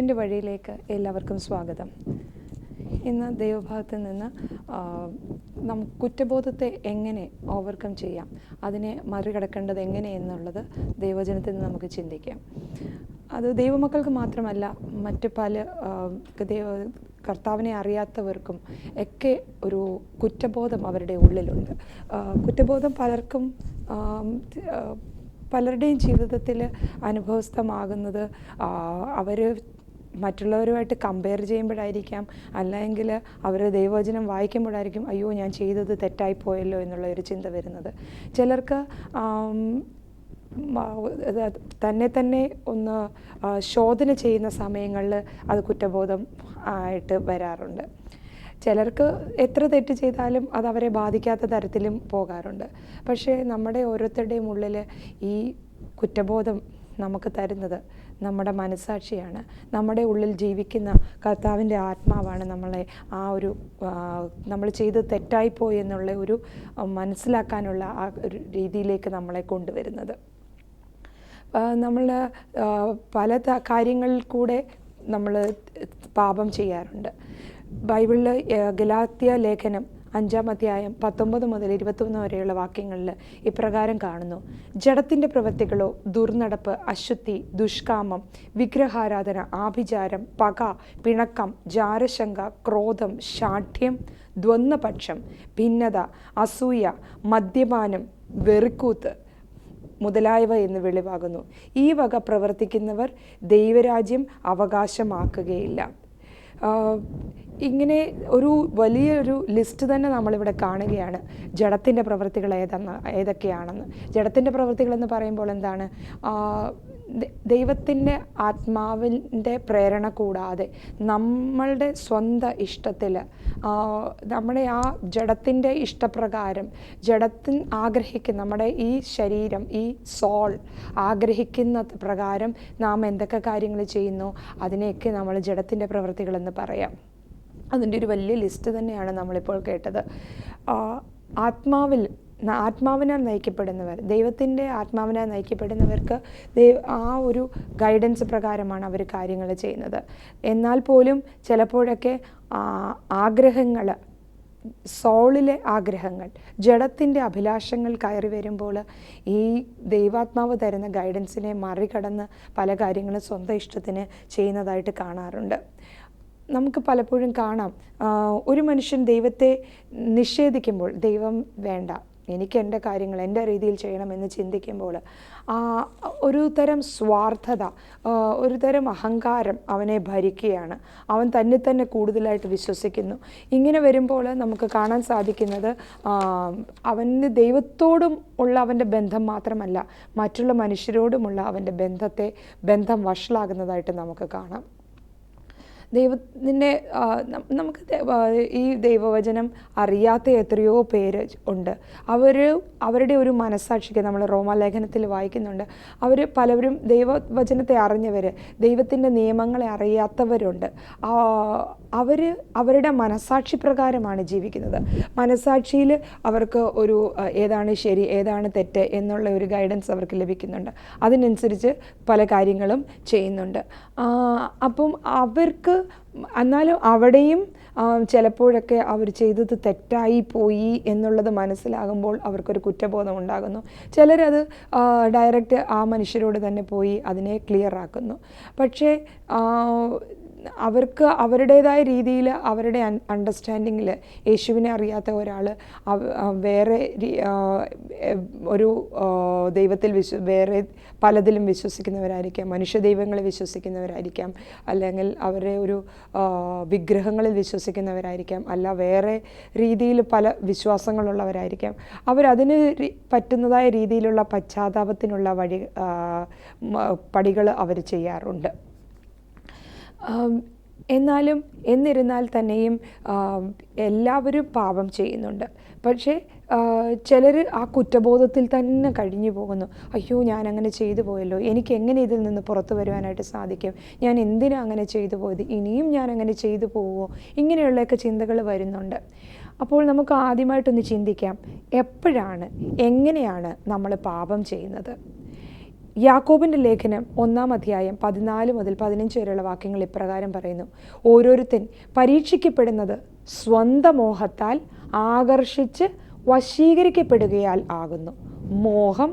ജീവൻ്റെ വഴിയിലേക്ക് എല്ലാവർക്കും സ്വാഗതം. ഇന്ന് ദൈവഭാഗത്ത് നിന്ന് നമുക്ക് കുറ്റബോധത്തെ എങ്ങനെ ഓവർകം ചെയ്യാം, അതിനെ മറികടക്കേണ്ടത് എങ്ങനെയെന്നുള്ളത് ദൈവവചനത്തിൽ നിന്ന് നമുക്ക് ചിന്തിക്കാം. അത് ദൈവമക്കൾക്ക് മാത്രമല്ല, മറ്റ് പല കർത്താവിനെ അറിയാത്തവർക്കും ഒക്കെ ഒരു കുറ്റബോധം അവരുടെ ഉള്ളിലുണ്ട്. കുറ്റബോധം പലരുടെയും ജീവിതത്തിൽ അനുഭവസ്ഥമാകുന്നത് അവർ മറ്റുള്ളവരുമായിട്ട് കമ്പയർ ചെയ്യുമ്പോഴായിരിക്കാം, അല്ലെങ്കിൽ അവർ ദൈവവചനം വായിക്കുമ്പോഴായിരിക്കും അയ്യോ ഞാൻ ചെയ്തത് തെറ്റായിപ്പോയല്ലോ എന്നുള്ള ഒരു ചിന്ത വരുന്നത്. ചിലർക്ക് തന്നെ ഒന്ന് ശോധന ചെയ്യുന്ന സമയങ്ങളിൽ അത് കുറ്റബോധം ആയിട്ട് വരാറുണ്ട്. ചിലർക്ക് എത്ര തെറ്റ് ചെയ്താലും അത് അവരെ ബാധിക്കാത്ത തരത്തിലും പോകാറുണ്ട്. പക്ഷേ നമ്മുടെ ഓരോരുത്തരുടെയും ഉള്ളിൽ ഈ കുറ്റബോധം നമുക്ക് തരുന്നത് നമ്മുടെ മനസ്സാക്ഷിയാണ്. നമ്മുടെ ഉള്ളിൽ ജീവിക്കുന്ന കർത്താവിൻ്റെ ആത്മാവാണ് നമ്മളെ ആ ഒരു നമ്മൾ ചെയ്ത് തെറ്റായിപ്പോയി എന്നുള്ള ഒരു മനസ്സിലാക്കാനുള്ള ആ ഒരു രീതിയിലേക്ക് നമ്മളെ കൊണ്ടുവരുന്നത്. നമ്മൾ പല കാര്യങ്ങളിൽ കൂടെ നമ്മൾ പാപം ചെയ്യാറുണ്ട്. ബൈബിളിൽ ഗലാത്യ ലേഖനം 5-ാം അധ്യായം 19 മുതൽ 21 വരെയുള്ള വാക്യങ്ങളിൽ ഇപ്രകാരം കാണുന്നു: ജഡത്തിൻ്റെ പ്രവൃത്തികളോ ദുർനടപ്പ്, അശുദ്ധി, ദുഷ്കാമം, വിഗ്രഹാരാധന, ആഭിചാരം, പക, പിണക്കം, ജാരശങ്ക, ക്രോധം, ശാഠ്യം, ദ്വന്ദ്വപക്ഷം, ഭിന്നത, അസൂയ, മദ്യപാനം, വെറിക്കൂത്ത് മുതലായവ എന്ന് വെളിവാകുന്നു. ഈ വക പ്രവർത്തിക്കുന്നവർ ദൈവരാജ്യം അവകാശമാക്കുകയില്ല. ഇങ്ങനെ ഒരു വലിയൊരു ലിസ്റ്റ് തന്നെ നമ്മളിവിടെ കാണുകയാണ്. ജഡത്തിൻ്റെ പ്രവൃത്തികൾ ഏതൊക്കെയാണെന്ന്. ജഡത്തിൻ്റെ പ്രവൃത്തികളെന്ന് പറയുമ്പോൾ എന്താണ്? ദൈവത്തിൻ്റെ ആത്മാവിൻ്റെ പ്രേരണ കൂടാതെ നമ്മളുടെ സ്വന്തം ഇഷ്ടത്തിൽ നമ്മുടെ ആ ജഡത്തിൻ്റെ ഇഷ്ടപ്രകാരം ആഗ്രഹിക്കുന്ന നമ്മുടെ ഈ ശരീരം, ഈ സോൾ ആഗ്രഹിക്കുന്ന പ്രകാരം നാം എന്തൊക്കെ കാര്യങ്ങൾ ചെയ്യുന്നു അതിനെയൊക്കെ നമ്മൾ ജഡത്തിൻ്റെ പ്രവൃത്തികളെന്ന് പറയാം. അതിൻ്റെ ഒരു വലിയ ലിസ്റ്റ് തന്നെയാണ് നമ്മളിപ്പോൾ കേട്ടത്. ആത്മാവിനാൽ നയിക്കപ്പെടുന്നവർ, ദൈവത്തിൻ്റെ ആത്മാവിനാൽ നയിക്കപ്പെടുന്നവർക്ക് ആ ഒരു ഗൈഡൻസ് പ്രകാരമാണ് അവർ കാര്യങ്ങൾ ചെയ്യുന്നത്. എന്നാൽ പോലും ചിലപ്പോഴൊക്കെ ആഗ്രഹങ്ങൾ, സോളിലെ ആഗ്രഹങ്ങൾ, ജഡത്തിൻ്റെ അഭിലാഷങ്ങൾ കയറി വരുമ്പോൾ ഈ ദൈവാത്മാവ് തരുന്ന ഗൈഡൻസിനെ മറികടന്ന് പല കാര്യങ്ങളും സ്വന്തം ഇഷ്ടത്തിന് ചെയ്യുന്നതായിട്ട് കാണാറുണ്ട്. നമുക്ക് പലപ്പോഴും കാണാം, ഒരു മനുഷ്യൻ ദൈവത്തെ നിഷേധിക്കുമ്പോൾ, ദൈവം വേണ്ട, എനിക്ക് എൻ്റെ കാര്യങ്ങൾ എൻ്റെ രീതിയിൽ ചെയ്യണമെന്ന് ചിന്തിക്കുമ്പോൾ ഒരു തരം സ്വാർത്ഥത, ഒരു തരം അഹങ്കാരം അവനെ ഭരിക്കുകയാണ്. അവൻ തന്നെ കൂടുതലായിട്ട് വിശ്വസിക്കുന്നു. ഇങ്ങനെ വരുമ്പോൾ നമുക്ക് കാണാൻ സാധിക്കുന്നത് അവന് ദൈവത്തോടും ഉള്ള അവൻ്റെ ബന്ധം മാത്രമല്ല, മറ്റുള്ള മനുഷ്യരോടുമുള്ള അവൻ്റെ ബന്ധം വഷളാകുന്നതായിട്ട് നമുക്ക് കാണാം. ദൈവത്തിൻ്റെ നമുക്ക് ഈ ദൈവവചനം അറിയാത്ത എത്രയോ പേര് ഉണ്ട്. അവരുടെ ഒരു മനസ്സാക്ഷിക്ക് നമ്മൾ റോമാലേഖനത്തിൽ വായിക്കുന്നുണ്ട്. പലവരും ദൈവവചനത്തെ അറിഞ്ഞവർ, ദൈവത്തിൻ്റെ നിയമങ്ങളെ അറിയാത്തവരുണ്ട്. അവരുടെ മനസ്സാക്ഷി പ്രകാരമാണ് ജീവിക്കുന്നത്. മനസ്സാക്ഷിയിൽ അവർക്ക് ഒരു ഏതാണ് ശരി, ഏതാണ് തെറ്റ് എന്നുള്ള ഒരു ഗൈഡൻസ് അവർക്ക് ലഭിക്കുന്നുണ്ട്. അതിനനുസരിച്ച് പല കാര്യങ്ങളും ചെയ്യുന്നുണ്ട്. അപ്പം അവർക്ക് എന്നാലും അവിടെയും ചിലപ്പോഴൊക്കെ അവർ ചെയ്തത് തെറ്റായി പോയി എന്നുള്ളത് മനസ്സിലാകുമ്പോൾ അവർക്കൊരു കുറ്റബോധം ഉണ്ടാകുന്നു. ചിലരത് ഡയറക്റ്റ് ആ മനുഷ്യരോട് തന്നെ പോയി അതിനെ ക്ലിയർ ആക്കുന്നു. പക്ഷേ അവർക്ക് അവരുടേതായ രീതിയിൽ, അവരുടെ അണ്ടർസ്റ്റാൻഡിങ്ങിൽ യേശുവിനെ അറിയാത്ത ഒരാൾ വേറെ ഒരു ദൈവത്തിൽ വേറെ പലതിലും വിശ്വസിക്കുന്നവരായിരിക്കാം, മനുഷ്യ ദൈവങ്ങളിൽ വിശ്വസിക്കുന്നവരായിരിക്കാം, അല്ലെങ്കിൽ അവരെ ഒരു വിഗ്രഹങ്ങളിൽ വിശ്വസിക്കുന്നവരായിരിക്കാം, അല്ല വേറെ രീതിയിൽ പല വിശ്വാസങ്ങളുള്ളവരായിരിക്കാം. അവരതിന് പറ്റുന്നതായ രീതിയിലുള്ള പശ്ചാത്താപത്തിനുള്ള പടികൾ അവർ ചെയ്യാറുണ്ട്. എന്നിരുന്നാൽ തന്നെയും എല്ലാവരും പാപം ചെയ്യുന്നുണ്ട്. പക്ഷേ ചിലർ ആ കുറ്റബോധത്തിൽ തന്നെ കഴിഞ്ഞു പോകുന്നു. അയ്യോ ഞാനങ്ങനെ ചെയ്തു പോയല്ലോ, എനിക്ക് എങ്ങനെ ഇതിൽ നിന്ന് പുറത്തു വരുവാനായിട്ട് സാധിക്കും, ഞാൻ എന്തിനാ അങ്ങനെ ചെയ്തു പോയത്, ഇനിയും ഞാൻ അങ്ങനെ ചെയ്തു പോവുമോ, ഇങ്ങനെയുള്ളതൊക്കെ ചിന്തകൾ വരുന്നുണ്ട്. അപ്പോൾ നമുക്ക് ആദ്യമായിട്ടൊന്ന് ചിന്തിക്കാം, എപ്പോഴാണ്, എങ്ങനെയാണ് നമ്മൾ പാപം ചെയ്യുന്നത്? യാക്കോബിൻ്റെ ലേഖനം 1-ാം അധ്യായം 14 മുതൽ 15 വരെയുള്ള വാക്യങ്ങൾ ഇപ്രകാരം പറയുന്നു: ഓരോരുത്തൻ പരീക്ഷിക്കപ്പെടുന്നത് സ്വന്തം മോഹത്താൽ ആകർഷിച്ച് വശീകരിക്കപ്പെടുകയാൽ ആകുന്നു. മോഹം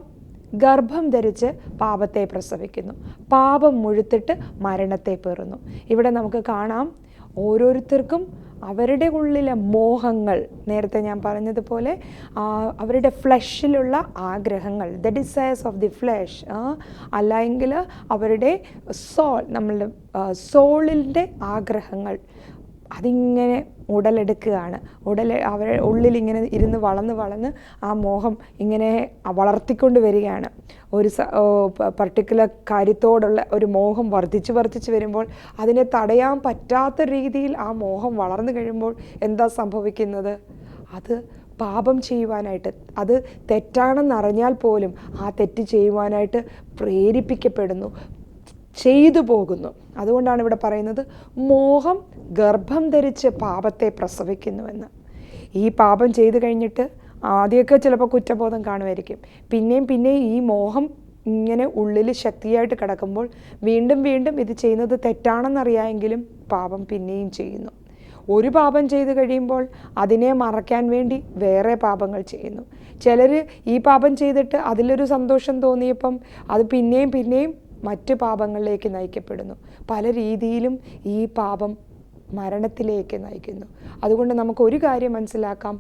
ഗർഭം ധരിച്ച് പാപത്തെ പ്രസവിക്കുന്നു, പാപം മുഴുത്തിട്ട് മരണത്തെ പേറുന്നു. ഇവിടെ നമുക്ക് കാണാം, ഓരോരുത്തർക്കും അവരുടെ ഉള്ളിലെ മോഹങ്ങൾ, നേരത്തെ ഞാൻ പറഞ്ഞതുപോലെ അവരുടെ ഫ്ലഷിലുള്ള ആഗ്രഹങ്ങൾ, the desires of the flesh, അല്ലെങ്കിൽ അവരുടെ നമ്മളുടെ സോളിൻ്റെ ആഗ്രഹങ്ങൾ, അതിങ്ങനെ ഉടലെടുക്കുകയാണ്. അവരുടെ ഉള്ളിലിങ്ങനെ ഇരുന്ന് വളർന്ന് ആ മോഹം ഇങ്ങനെ വളർത്തിക്കൊണ്ട് വരികയാണ്. ഒരു പർട്ടിക്കുലർ കാര്യത്തോടുള്ള ഒരു മോഹം വർദ്ധിച്ച് വരുമ്പോൾ അതിനെ തടയാൻ പറ്റാത്ത രീതിയിൽ ആ മോഹം വളർന്നു കഴിയുമ്പോൾ എന്താ സംഭവിക്കുന്നത്? അത് പാപം ചെയ്യുവാനായിട്ട്, അത് തെറ്റാണെന്നറിഞ്ഞാൽ പോലും ആ തെറ്റ് ചെയ്യുവാനായിട്ട് പ്രേരിപ്പിക്കപ്പെടുന്നു, ചെയ്തു പോകുന്നു. അതുകൊണ്ടാണ് ഇവിടെ പറയുന്നത്, മോഹം ഗർഭം ധരിച്ച് പാപത്തെ പ്രസവിക്കുന്നുവെന്ന്. ഈ പാപം ചെയ്തു കഴിഞ്ഞിട്ട് ആദ്യമൊക്കെ ചിലപ്പോൾ കുറ്റബോധം കാണുമായിരിക്കും. പിന്നെയും ഈ മോഹം ഇങ്ങനെ ഉള്ളിൽ ശക്തിയായിട്ട് കിടക്കുമ്പോൾ വീണ്ടും ഇത് ചെയ്യുന്നത് തെറ്റാണെന്നറിയാമെങ്കിലും പാപം പിന്നെയും ചെയ്യുന്നു. ഒരു പാപം ചെയ്തു കഴിയുമ്പോൾ അതിനെ മറയ്ക്കാൻ വേണ്ടി വേറെ പാപങ്ങൾ ചെയ്യുന്നു. ചിലർ ഈ പാപം ചെയ്തിട്ട് അതിലൊരു സന്തോഷം തോന്നിയപ്പം അത് പിന്നെയും മറ്റ് പാപങ്ങളിലേക്ക് നയിക്കപ്പെടുന്നു. പല രീതിയിലും ഈ പാപം മരണത്തിലേക്ക് നയിക്കുന്നു. അതുകൊണ്ട് നമുക്കൊരു കാര്യം മനസ്സിലാക്കാം,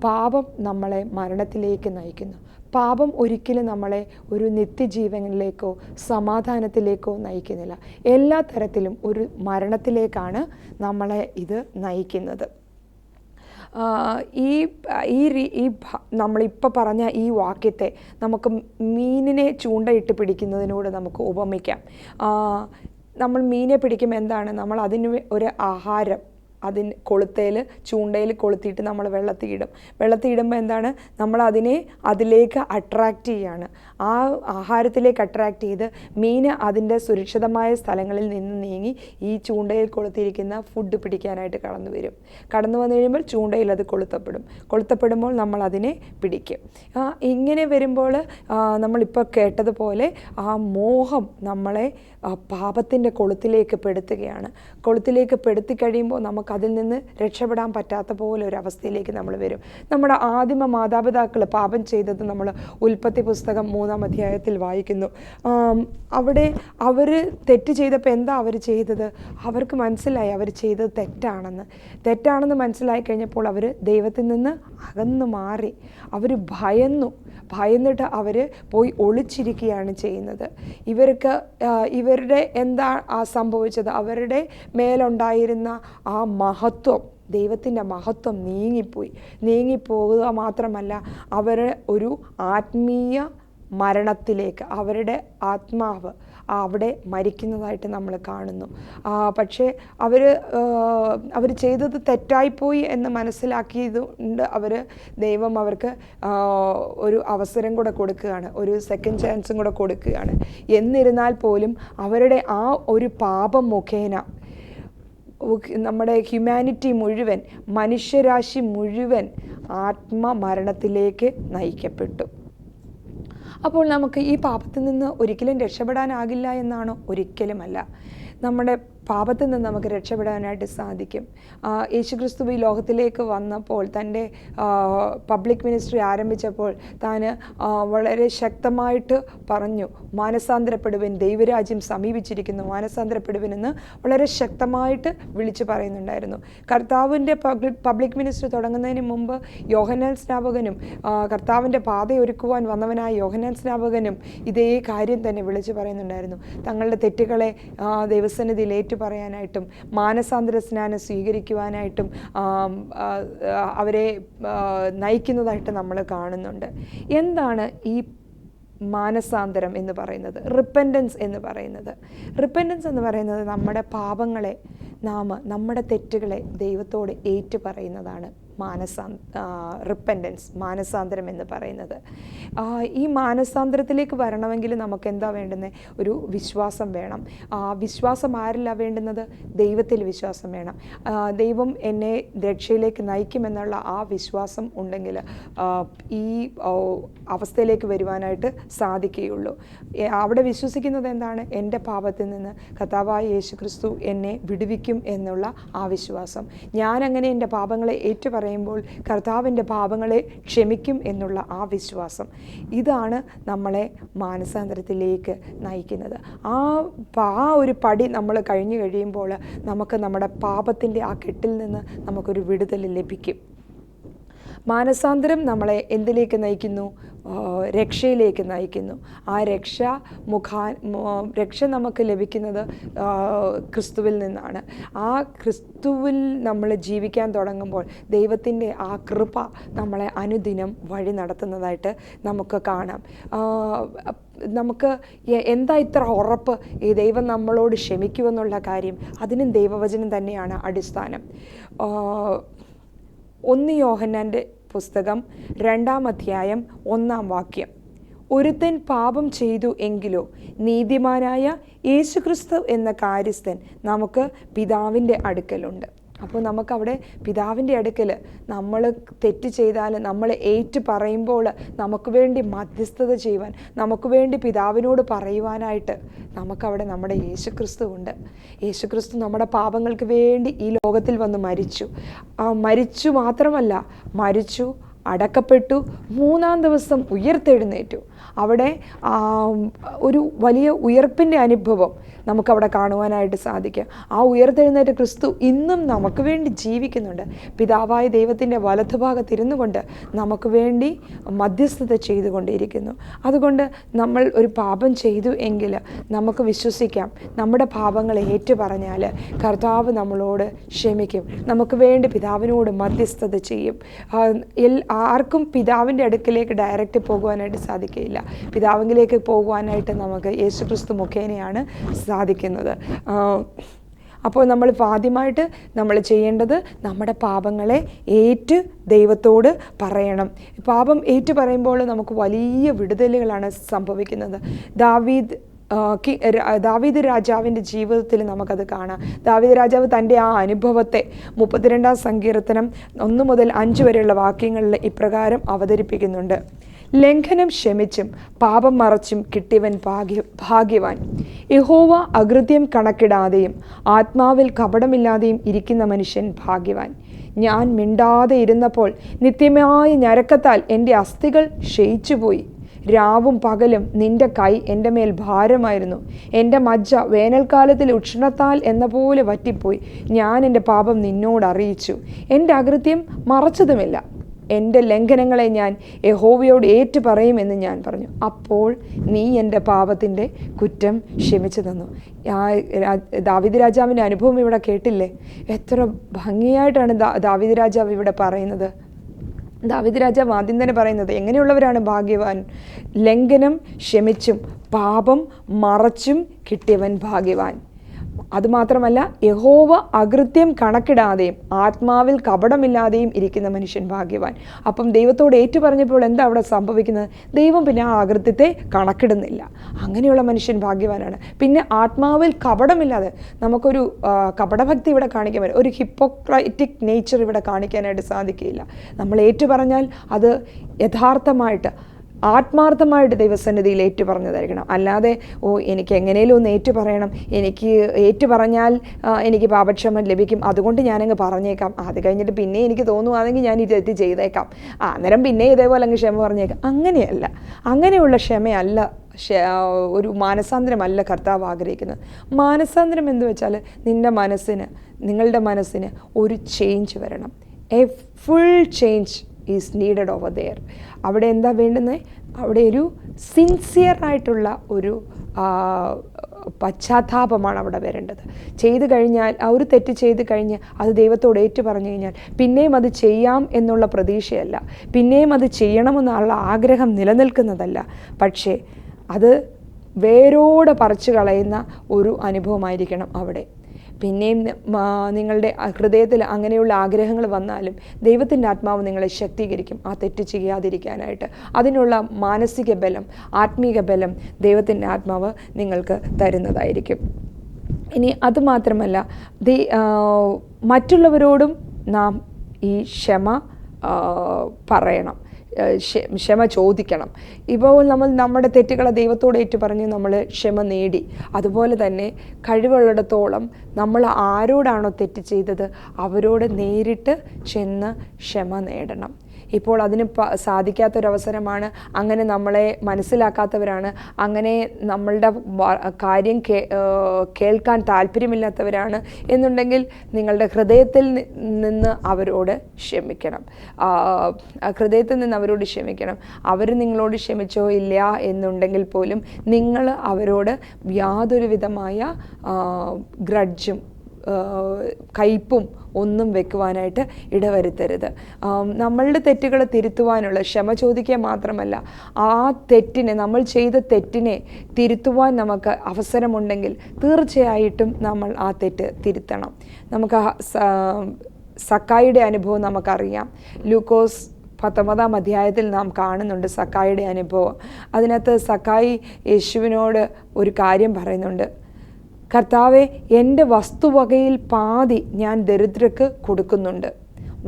പാപം നമ്മളെ മരണത്തിലേക്ക് നയിക്കുന്നു. പാപം ഒരിക്കലും നമ്മളെ ഒരു നിത്യജീവനിലേക്കോ സമാധാനത്തിലേക്കോ നയിക്കുന്നില്ല. എല്ലാ തരത്തിലും ഒരു മരണത്തിലേക്കാണ് നമ്മളെ ഇത് നയിക്കുന്നത്. നമ്മളിപ്പോൾ പറഞ്ഞ ഈ വാക്യത്തെ നമുക്ക് മീനിനെ ചൂണ്ടയിട്ട് പിടിക്കുന്നതിനോട് നമുക്ക് ഉപമിക്കാം. നമ്മൾ മീനെ പിടിക്കുമ്പോൾ എന്താണ്, നമ്മൾ അതിന് ഒരു ആഹാരം അതിന് ചൂണ്ടയിൽ കൊളുത്തിയിട്ട് നമ്മൾ വെള്ളത്തിയിടുമ്പോൾ എന്താണ്, നമ്മൾ അതിലേക്ക് അട്രാക്റ്റ് ചെയ്യുകയാണ്. ആ ആഹാരത്തിലേക്ക് അട്രാക്റ്റ് ചെയ്ത് മീന് അതിൻ്റെ സുരക്ഷിതമായ സ്ഥലങ്ങളിൽ നിന്ന് നീങ്ങി ഈ ചൂണ്ടയിൽ കൊളുത്തിയിരിക്കുന്ന ഫുഡ് പിടിക്കാനായിട്ട് കടന്നു വന്നു കഴിയുമ്പോൾ ചൂണ്ടയിൽ അത് കൊളുത്തപ്പെടുമ്പോൾ നമ്മൾ അതിനെ പിടിക്കും. ഇങ്ങനെ വരുമ്പോൾ നമ്മളിപ്പോൾ കേട്ടതുപോലെ ആ മോഹം നമ്മളെ പാപത്തിൻ്റെ കൊളുത്തിലേക്ക് പെടുത്തി കഴിയുമ്പോൾ നമുക്കതിൽ നിന്ന് രക്ഷപ്പെടാൻ പറ്റാത്ത പോലെ ഒരു അവസ്ഥയിലേക്ക് നമ്മൾ വരും. നമ്മുടെ ആദിമ മാതാപിതാക്കൾ പാപം ചെയ്തത് നമ്മൾ ഉൽപ്പത്തി പുസ്തകം 3-ാം അധ്യായത്തിൽ വായിക്കുന്നു. അവിടെ അവർ തെറ്റ് ചെയ്തപ്പോൾ എന്താ അവർ ചെയ്തത്? അവർക്ക് മനസ്സിലായി അവർ ചെയ്തത് തെറ്റാണെന്ന് മനസ്സിലായി കഴിഞ്ഞപ്പോൾ അവർ ദൈവത്തിൽ നിന്ന് അകന്നു മാറി. അവർ ഭയന്നിട്ട് അവർ പോയി ഒളിച്ചിരിക്കുകയാണ് ചെയ്യുന്നത്. ഇവരുടെ എന്താ സംഭവിച്ചത്? അവരുടെ മേലുണ്ടായിരുന്ന ആ മഹത്വം, ദൈവത്തിൻ്റെ മഹത്വം നീങ്ങിപ്പോകുക മാത്രമല്ല, അവർ ഒരു ആത്മീയ മരണത്തിലേക്ക്, അവരുടെ ആത്മാവ് അവിടെ മരിക്കുന്നതായിട്ട് നമ്മൾ കാണുന്നു. പക്ഷേ അവർ ചെയ്തത് തെറ്റായിപ്പോയി എന്ന് മനസ്സിലാക്കിയതുകൊണ്ട് ദൈവം അവർക്ക് ഒരു അവസരം കൂടെ കൊടുക്കുകയാണ്, ഒരു സെക്കൻഡ് ചാൻസും കൂടെ കൊടുക്കുകയാണ്. എന്നിരുന്നാൽ പോലും അവരുടെ ആ ഒരു പാപം മുഖേന നമ്മുടെ ഹ്യൂമാനിറ്റി മുഴുവൻ, മനുഷ്യരാശി മുഴുവൻ ആത്മമരണത്തിലേക്ക് നയിക്കപ്പെട്ടു. അപ്പോൾ നമുക്ക് ഈ പാപത്തിൽ നിന്ന് ഒരിക്കലും രക്ഷപ്പെടാനാകില്ല എന്നാണോ? ഒരിക്കലുമല്ല. നമ്മുടെ പാപത്തിൽ നിന്ന് നമുക്ക് രക്ഷപ്പെടാനായിട്ട് സാധിക്കും. യേശുക്രിസ്തു ഈ ലോകത്തിലേക്ക് വന്നപ്പോൾ, തൻ്റെ പബ്ലിക് മിനിസ്ട്രി ആരംഭിച്ചപ്പോൾ താൻ വളരെ ശക്തമായിട്ട് പറഞ്ഞു, മാനസാന്തരപ്പെടുവിൻ, ദൈവരാജ്യം സമീപിച്ചിരിക്കുന്നു, മാനസാന്തരപ്പെടുവിനെന്ന് വളരെ ശക്തമായിട്ട് വിളിച്ചു പറയുന്നുണ്ടായിരുന്നു. കർത്താവിൻ്റെ പബ്ലിക് മിനിസ്ട്രി തുടങ്ങുന്നതിന് മുമ്പ് യോഹന്നാൻ സ്നാപകനും കർത്താവിൻ്റെ പാതയൊരുക്കുവാൻ വന്നവനായ യോഹന്നാൻ സ്നാപകനും ഇതേ കാര്യം തന്നെ വിളിച്ചു പറയുന്നുണ്ടായിരുന്നു. തങ്ങളുടെ തെറ്റുകളെ ദൈവസന്നിധിയിൽ പറയാനായിട്ടും മാനസാന്തര സ്നാനം സ്വീകരിക്കുവാനായിട്ടും അവരെ നയിക്കുന്നതായിട്ട് നമ്മൾ കാണുന്നുണ്ട്. എന്താണ് ഈ മാനസാന്തരം എന്ന് പറയുന്നത്? റിപ്പൻറ്റൻസ് എന്ന് പറയുന്നത് നമ്മുടെ പാപങ്ങളെ, നമ്മുടെ തെറ്റുകളെ ദൈവത്തോട് ഏറ്റു പറയുന്നതാണ്. റിപ്പൻറ്റൻസ്, മാനസാന്തരം എന്ന് പറയുന്നത്. ഈ മാനസാന്തരത്തിലേക്ക് വരണമെങ്കിൽ നമുക്ക് എന്താ വേണ്ടുന്നത്? ഒരു വിശ്വാസം വേണം. വിശ്വാസം ആരില്ല വേണ്ടുന്നത്? ദൈവത്തിൽ വിശ്വാസം വേണം. ദൈവം എന്നെ രക്ഷയിലേക്ക് നയിക്കുമെന്നുള്ള ആ വിശ്വാസം ഉണ്ടെങ്കിൽ ഈ അവസ്ഥയിലേക്ക് വരുവാനായിട്ട് സാധിക്കുകയുള്ളൂ. അവിടെ വിശ്വസിക്കുന്നത് എന്താണ്? എൻ്റെ പാപത്തിൽ നിന്ന് കർത്താവായ യേശുക്രിസ്തു എന്നെ വിടുവിക്കും എന്നുള്ള ആ വിശ്വാസം. ഞാനങ്ങനെ എൻ്റെ പാപങ്ങളെ ഏറ്റുപറയുമ്പോൾ കർത്താവിൻ്റെ പാപങ്ങളെ ക്ഷമിക്കും എന്നുള്ള ആ വിശ്വാസം. ഇതാണ് നമ്മളെ മാനസാന്തരത്തിലേക്ക് നയിക്കുന്നത്. ആ ഒരു പടി നമ്മൾ കഴിഞ്ഞു കഴിയുമ്പോൾ നമുക്ക് നമ്മുടെ പാപത്തിൻ്റെ ആ കെട്ടിൽ നിന്ന് നമുക്കൊരു വിടുതൽ ലഭിക്കും. മാനസാന്തരം നമ്മളെ എന്തിലേക്ക് നയിക്കുന്നു? രക്ഷയിലേക്ക് നയിക്കുന്നു. ആ രക്ഷ നമുക്ക് ലഭിക്കുന്നത് ക്രിസ്തുവിൽ നിന്നാണ്. ആ ക്രിസ്തുവിൽ നമ്മൾ ജീവിക്കാൻ തുടങ്ങുമ്പോൾ ദൈവത്തിൻ്റെ ആ കൃപ നമ്മളെ അനുദിനം വഴി നടത്തുന്നതായിട്ട് നമുക്ക് കാണാം. നമുക്ക് എന്താ ഇത്ര ഉറപ്പ് ഈ ദൈവം നമ്മളോട് ക്ഷമിക്കുമെന്നുള്ള കാര്യം? അതിനും ദൈവവചനം തന്നെയാണ് അടിസ്ഥാനം. 1 യോഹന്നാൻ്റെ പുസ്തകം 2-ാം അധ്യായം 1-ാം വാക്യം, ഒരുത്തൻ പാപം ചെയ്തു എങ്കിലോ നീതിമാനായ യേശുക്രിസ്തു എന്ന കാര്യസ്ഥൻ നമുക്ക് പിതാവിൻ്റെ അടുക്കലുണ്ട്. അപ്പോൾ നമുക്കവിടെ പിതാവിൻ്റെ അടുക്കൽ നമ്മൾ തെറ്റ് ചെയ്താൽ നമ്മൾ ഏറ്റു പറയുമ്പോൾ നമുക്ക് വേണ്ടി മധ്യസ്ഥത ചെയ്യുവാൻ, നമുക്ക് വേണ്ടി പിതാവിനോട് പറയുവാനായിട്ട് നമുക്കവിടെ നമ്മുടെ യേശുക്രിസ്തു ഉണ്ട്. യേശുക്രിസ്തു നമ്മുടെ പാപങ്ങൾക്ക് വേണ്ടി ഈ ലോകത്തിൽ വന്ന് മരിച്ചു മാത്രമല്ല, മരിച്ചു, അടക്കപ്പെട്ടു, 3-ാം ദിവസം ഉയർത്തെഴുന്നേറ്റു. അവിടെ ഒരു വലിയ ഉയർപ്പിൻ്റെ അനുഭവം നമുക്കവിടെ കാണുവാനായിട്ട് സാധിക്കും. ആ ഉയർത്തെഴുന്നേറ്റ ക്രിസ്തു ഇന്നും നമുക്ക് വേണ്ടി ജീവിക്കുന്നുണ്ട്. പിതാവായ ദൈവത്തിൻ്റെ വലതുഭാഗത്തിരുന്നു കൊണ്ട് നമുക്ക് വേണ്ടി മധ്യസ്ഥത ചെയ്തുകൊണ്ടിരിക്കുന്നു. അതുകൊണ്ട് നമ്മൾ ഒരു പാപം ചെയ്തു എങ്കിൽ നമുക്ക് വിശ്വസിക്കാം, നമ്മുടെ പാപങ്ങൾ ഏറ്റുപറഞ്ഞാൽ കർത്താവ് നമ്മളോട് ക്ഷമിക്കും, നമുക്ക് വേണ്ടി പിതാവിനോട് മധ്യസ്ഥത ചെയ്യും. ആർക്കും പിതാവിൻ്റെ അടുക്കിലേക്ക് ഡയറക്റ്റ് പോകുവാനായിട്ട് സാധിക്കില്ല. പിതാവിലേക്ക് പോകുവാനായിട്ട് നമുക്ക് യേശുക്രിസ്തു മുഖേനയാണ് സാധിക്കുന്നത്. അപ്പോൾ നമ്മൾ ആദ്യമായിട്ട് നമ്മൾ ചെയ്യേണ്ടത് നമ്മുടെ പാപങ്ങളെ ഏറ്റ് ദൈവത്തോട് പറയണം. പാപം ഏറ്റു പറയുമ്പോൾ നമുക്ക് വലിയ വിടുതലുകളാണ് സംഭവിക്കുന്നത്. ദാവീദ് രാജാവിൻ്റെ ജീവിതത്തിൽ നമുക്കത് കാണാം. ദാവീദ് രാജാവ് തൻ്റെ ആ അനുഭവത്തെ 32-ാം സങ്കീർത്തനം 1 മുതൽ 5 വരെയുള്ള വാക്യങ്ങളിൽ ഇപ്രകാരം അവതരിപ്പിക്കുന്നുണ്ട്. ലംഘനം ക്ഷമിച്ചും പാപം മറച്ചും കിട്ടിയവൻ ഭാഗ്യവാൻ. യഹോവ അകൃത്യം കണക്കിടാതെയും ആത്മാവിൽ കപടമില്ലാതെയും ഇരിക്കുന്ന മനുഷ്യൻ ഭാഗ്യവാൻ. ഞാൻ മിണ്ടാതെ ഇരുന്നപ്പോൾ നിത്യമായ ഞരക്കത്താൽ എൻ്റെ അസ്ഥികൾ ക്ഷയിച്ചുപോയി. രാവും പകലും നിന്റെ കൈ എൻ്റെ മേൽ ഭാരമായിരുന്നു. എൻ്റെ മജ്ജ വേനൽക്കാലത്തിൽ ഉഷ്ണത്താൽ എന്ന പോലെ വറ്റിപ്പോയി. ഞാൻ എൻ്റെ പാപം നിന്നോട് അറിയിച്ചു, എൻ്റെ അകൃത്യം മറച്ചതുമില്ല. എൻ്റെ ലംഘനങ്ങളെ ഞാൻ യഹോവയോട് ഏറ്റു പറയുമെന്ന് ഞാൻ പറഞ്ഞു. അപ്പോൾ നീ എൻ്റെ പാപത്തിൻ്റെ കുറ്റം ക്ഷമിച്ചു തന്നു. ദാവീദ് രാജാവിൻ്റെ അനുഭവം ഇവിടെ കേട്ടില്ലേ? എത്ര ഭംഗിയായിട്ടാണ് ദാവീദ് രാജാവ് ഇവിടെ പറയുന്നത്. ദാവീദ് രാജാവ് ആദ്യം തന്നെ പറയുന്നത് എങ്ങനെയുള്ളവരാണ് ഭാഗ്യവാൻ? ലംഘനം ക്ഷമിച്ചും പാപം മറച്ചും കിട്ടിയവൻ ഭാഗ്യവാൻ. അതുമാത്രമല്ല, യഹോവ അകൃത്യം കണക്കിടാതെയും ആത്മാവിൽ കപടമില്ലാതെയും ഇരിക്കുന്ന മനുഷ്യൻ ഭാഗ്യവാൻ. അപ്പം ദൈവത്തോട് ഏറ്റു പറഞ്ഞപ്പോൾ എന്താ അവിടെ സംഭവിക്കുന്നത്? ദൈവം പിന്നെ ആ അകൃത്യത്തെ കണക്കിടുന്നില്ല. അങ്ങനെയുള്ള മനുഷ്യൻ ഭാഗ്യവാനാണ്. പിന്നെ ആത്മാവിൽ കപടമില്ലാതെ, നമുക്കൊരു കപടഭക്തി ഇവിടെ കാണിക്കാൻ പറ്റും, ഒരു ഹിപ്പോക്രൈറ്റിക് നേച്ചർ ഇവിടെ കാണിക്കാനായിട്ട് സാധിക്കില്ല. നമ്മൾ ഏറ്റു പറഞ്ഞാൽ അത് യഥാർത്ഥമായിട്ട് ആത്മാർത്ഥമായിട്ട് ദൈവസന്നിധിയിൽ ഏറ്റു പറഞ്ഞതായിരിക്കണം. അല്ലാതെ എനിക്ക് എങ്ങനെയും ഒന്ന് ഏറ്റു പറയണം, എനിക്ക് ഏറ്റു പറഞ്ഞാൽ എനിക്ക് പാപക്ഷമ ലഭിക്കും, അതുകൊണ്ട് ഞാനങ്ങ് പറഞ്ഞേക്കാം, അത് കഴിഞ്ഞിട്ട് പിന്നെ എനിക്ക് തോന്നുവാണെങ്കിൽ ഞാൻ ഇത് തെറ്റ് ചെയ്തേക്കാം, അന്നേരം പിന്നെ ഇതേപോലെ അങ്ങ് ക്ഷമ പറഞ്ഞേക്കാം. അങ്ങനെയല്ല, അങ്ങനെയുള്ള ക്ഷമയല്ല, ഒരു മാനസാന്തരമല്ല കർത്താവ് ആഗ്രഹിക്കുന്നത്. മാനസാന്തരം എന്ന് വെച്ചാൽ നിങ്ങളുടെ മനസ്സിന് ഒരു ചേഞ്ച് വരണം. A full change is needed over there. അവിടെ എന്താ വേണ്ടുന്നത്? അവിടെ ഒരു സിൻസിയറായിട്ടുള്ള ഒരു പശ്ചാത്താപമാണ് അവിടെ വരേണ്ടത്. ചെയ്തു കഴിഞ്ഞാൽ, ഒരു തെറ്റ് ചെയ്ത് കഴിഞ്ഞ് അത് ദൈവത്തോട് ഏറ്റു പറഞ്ഞു കഴിഞ്ഞാൽ പിന്നെയും അത് ചെയ്യാം എന്നുള്ള പ്രതീക്ഷയല്ല, പിന്നെയും അത് ചെയ്യണമെന്നുള്ള ആഗ്രഹം നിലനിൽക്കുന്നതല്ല, പക്ഷേ അത് വേരോടെ പറിച്ചു കളയുന്ന ഒരു അനുഭവമായിരിക്കണം അവിടെ. പിന്നെയും നിങ്ങളുടെ ഹൃദയത്തിൽ അങ്ങനെയുള്ള ആഗ്രഹങ്ങൾ വന്നാലും ദൈവത്തിൻ്റെ ആത്മാവ് നിങ്ങളെ ശക്തീകരിക്കും ആ തെറ്റ് ചെയ്യാതിരിക്കാനായിട്ട്. അതിനുള്ള മാനസിക ബലം, ആത്മീക ബലം ദൈവത്തിൻ്റെ ആത്മാവ് നിങ്ങൾക്ക് തരുന്നതായിരിക്കും. ഇനി അതുമാത്രമല്ല, മറ്റുള്ളവരോടും നാം ഈ ക്ഷമ പറയണം, ക്ഷമ ചോദിക്കണം. ഇപ്പോൾ നമ്മൾ നമ്മുടെ തെറ്റുകളെ ദൈവത്തോട് ഏറ്റുപറഞ്ഞ് നമ്മൾ ക്ഷമ നേടി. അതുപോലെ തന്നെ കഴിവുള്ളിടത്തോളം നമ്മൾ ആരോടാണോ തെറ്റ് ചെയ്തത് അവരോട് നേരിട്ട് ചെന്ന് ക്ഷമ നേടണം. ഇപ്പോൾ അതിന് സാധിക്കാത്തൊരവസരമാണ്, അങ്ങനെ നമ്മളെ മനസ്സിലാക്കാത്തവരാണ്, അങ്ങനെ നമ്മളുടെ കാര്യം കേൾക്കാൻ താല്പര്യമില്ലാത്തവരാണ് എന്നുണ്ടെങ്കിൽ നിങ്ങളുടെ ഹൃദയത്തിൽ നിന്ന് അവരോട് ക്ഷമിക്കണം. ഹൃദയത്തിൽ നിന്ന് അവരോട് ക്ഷമിക്കണം. അവർ നിങ്ങളോട് ക്ഷമിച്ചോ ഇല്ല എന്നുണ്ടെങ്കിൽ പോലും നിങ്ങൾ അവരോട് യാതൊരു വിധമായ ഗ്രഡ്ജും കയ്പും ഒന്നും വെക്കുവാനായിട്ട് ഇടവരുത്തരുത്. നമ്മളുടെ തെറ്റുകൾ തിരുത്തുവാനുള്ള ക്ഷമ ചോദിക്കുക മാത്രമല്ല, ആ തെറ്റിനെ, നമ്മൾ ചെയ്ത തെറ്റിനെ തിരുത്തുവാൻ നമുക്ക് അവസരമുണ്ടെങ്കിൽ തീർച്ചയായിട്ടും നമ്മൾ ആ തെറ്റ് തിരുത്തണം. നമുക്ക് സക്കായിയുടെ അനുഭവം നമുക്കറിയാം. ലൂക്കോസ് 19-ാം അധ്യായത്തിൽ നാം കാണുന്നുണ്ട് സക്കായിയുടെ അനുഭവം. അതിനകത്ത് സക്കായി യേശുവിനോട് ഒരു കാര്യം പറയുന്നുണ്ട്. കർത്താവെ, എൻ്റെ വസ്തുവകയിൽ പാതി ഞാൻ ദരിദ്രർക്ക് കൊടുക്കുന്നുണ്ട്.